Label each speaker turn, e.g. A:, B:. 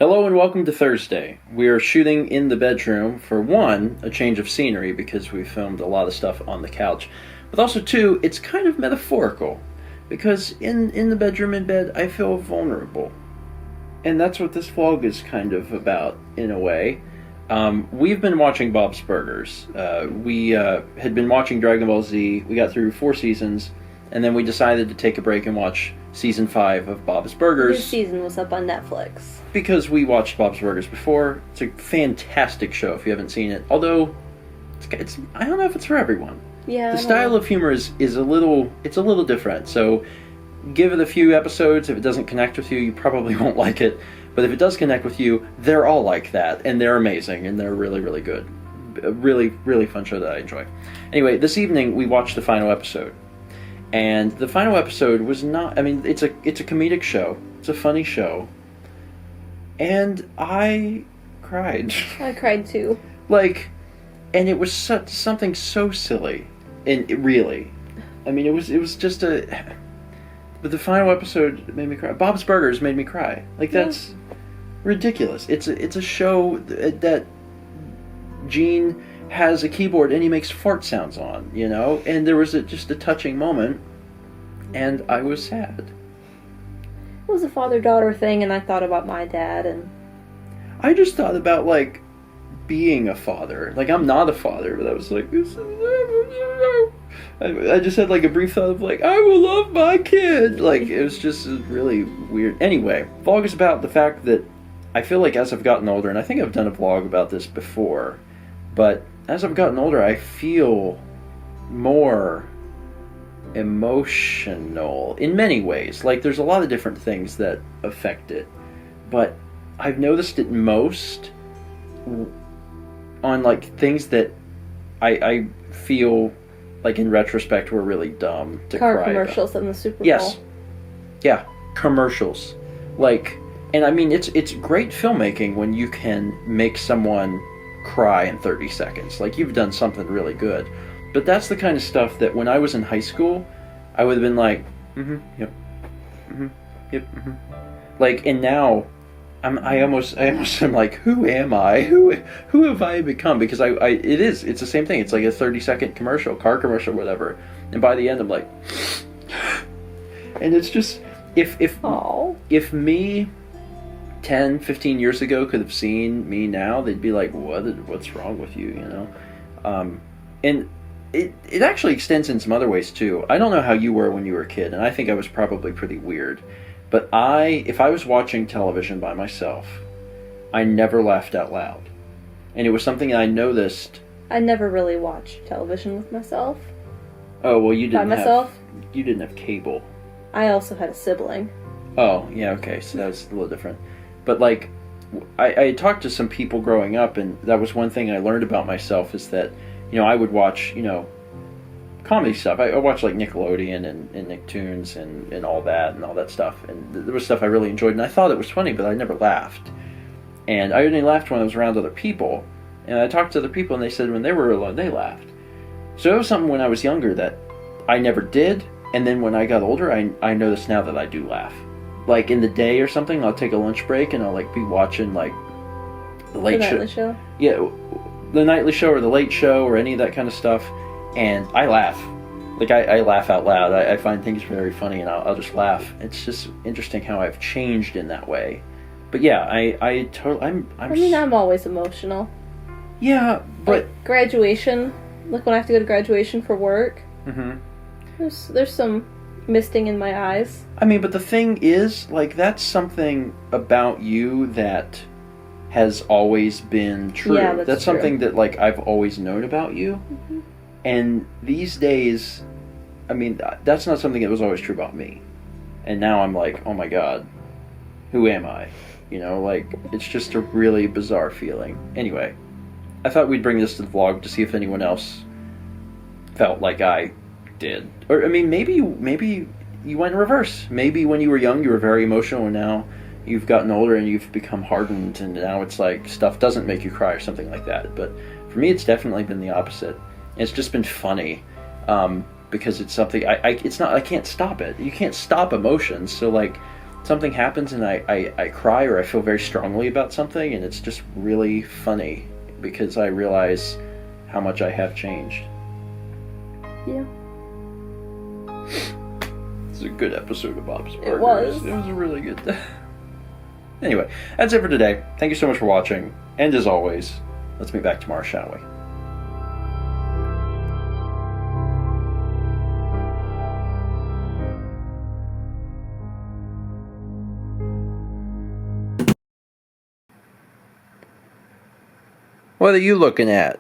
A: Hello and welcome to Thursday. We are shooting in the bedroom for one, a change of scenery because we filmed a lot of stuff on the couch, but also two, it's kind of metaphorical because in the bedroom in bed I feel vulnerable. And that's what this vlog is kind of about in a way. We've been watching Bob's Burgers. We had been watching Dragon Ball Z. We got through 4 seasons, and then we decided to take a break and watch season 5 of Bob's Burgers.
B: This season was up on Netflix.
A: Because we watched Bob's Burgers before. It's a fantastic show if you haven't seen it. Although, it's I don't know if it's for everyone.
B: Yeah.
A: The style of humor is a little different. So, give it a few episodes. If it doesn't connect with you, you probably won't like it. But if it does connect with you, they're all like that, and they're amazing, and they're really, really good. A really, really fun show that I enjoy. Anyway, this evening we watched the final episode. And the final episode was not, I mean, it's a comedic show. It's a funny show. And I cried.
B: I cried too.
A: And it was something so silly. And really. I mean, it was just but the final episode made me cry. Bob's Burgers made me cry. That's ridiculous. It's a show that Gene has a keyboard and he makes fart sounds on, and there was just a touching moment, and I was sad.
B: It was a father-daughter thing, and I thought about my dad, and
A: I just thought about, being a father. I'm not a father, but I was like, this is... I just had, a brief thought of, I will love my kid. It was just really weird. Anyway, vlog is about the fact that I feel like as I've gotten older, and I think I've done a vlog about this before, but as I've gotten older, I feel more emotional in many ways. There's a lot of different things that affect it, but I've noticed it most on things that I feel in retrospect were really dumb to
B: car
A: cry
B: commercials
A: about.
B: in the Super Bowl.
A: Yes. Yeah, commercials. And I mean, it's great filmmaking when you can make someone cry in 30 seconds. You've done something really good. But that's the kind of stuff that when I was in high school, I would have been like, yep, yep, and now, I almost am like, who am I? Who have I become? Because it's the same thing. It's like a 30-second commercial, car commercial, whatever. And by the end, I'm like, and it's just, if me 10, 15 years ago could have seen me now, they'd be like, what's wrong with you, And it actually extends in some other ways, too. I don't know how you were when you were a kid, and I think I was probably pretty weird. But if I was watching television by myself, I never laughed out loud. And it was something I noticed.
B: I never really watched television with myself.
A: Oh, well, you didn't
B: by myself?
A: You didn't have cable.
B: I also had a sibling.
A: Oh, yeah, okay, so that's a little different. But, I talked to some people growing up, and that was one thing I learned about myself, is that, I would watch, comedy stuff. I watched, Nickelodeon and Nicktoons and all that stuff. And there was stuff I really enjoyed, and I thought it was funny, but I never laughed. And I only laughed when I was around other people. And I talked to other people, and they said when they were alone, they laughed. So it was something when I was younger that I never did, and then when I got older, I noticed now that I do laugh. In the day or something, I'll take a lunch break and I'll be watching the Late
B: Show.
A: Yeah, the Nightly Show or the Late Show or any of that kind of stuff, and I laugh. I laugh out loud. I find things very funny and I'll just laugh. It's just interesting how I've changed in that way. But yeah, I totally.
B: I'm always emotional.
A: Yeah, but
B: graduation. When I have to go to graduation for work.
A: Mm-hmm.
B: There's some misting in my eyes.
A: I mean, but the thing is, that's something about you that has always been true.
B: Yeah,
A: that's
B: true.
A: Something that, I've always known about you.
B: Mm-hmm.
A: And these days, I mean, that's not something that was always true about me. And now I'm like, oh my god, who am I? It's just a really bizarre feeling. Anyway, I thought we'd bring this to the vlog to see if anyone else felt like I did. Or, I mean, maybe you went in reverse. Maybe when you were young you were very emotional, and now you've gotten older and you've become hardened, and now it's stuff doesn't make you cry or something like that. But for me, it's definitely been the opposite. It's just been funny, because it's something I can't stop it. You can't stop emotions. So something happens and I cry or I feel very strongly about something, and it's just really funny because I realize how much I have changed.
B: Yeah.
A: It's a good episode of Bob's Burgers.
B: It was.
A: It was really good. Anyway, that's it for today. Thank you so much for watching. And as always, let's meet back tomorrow, shall we? What are you looking at?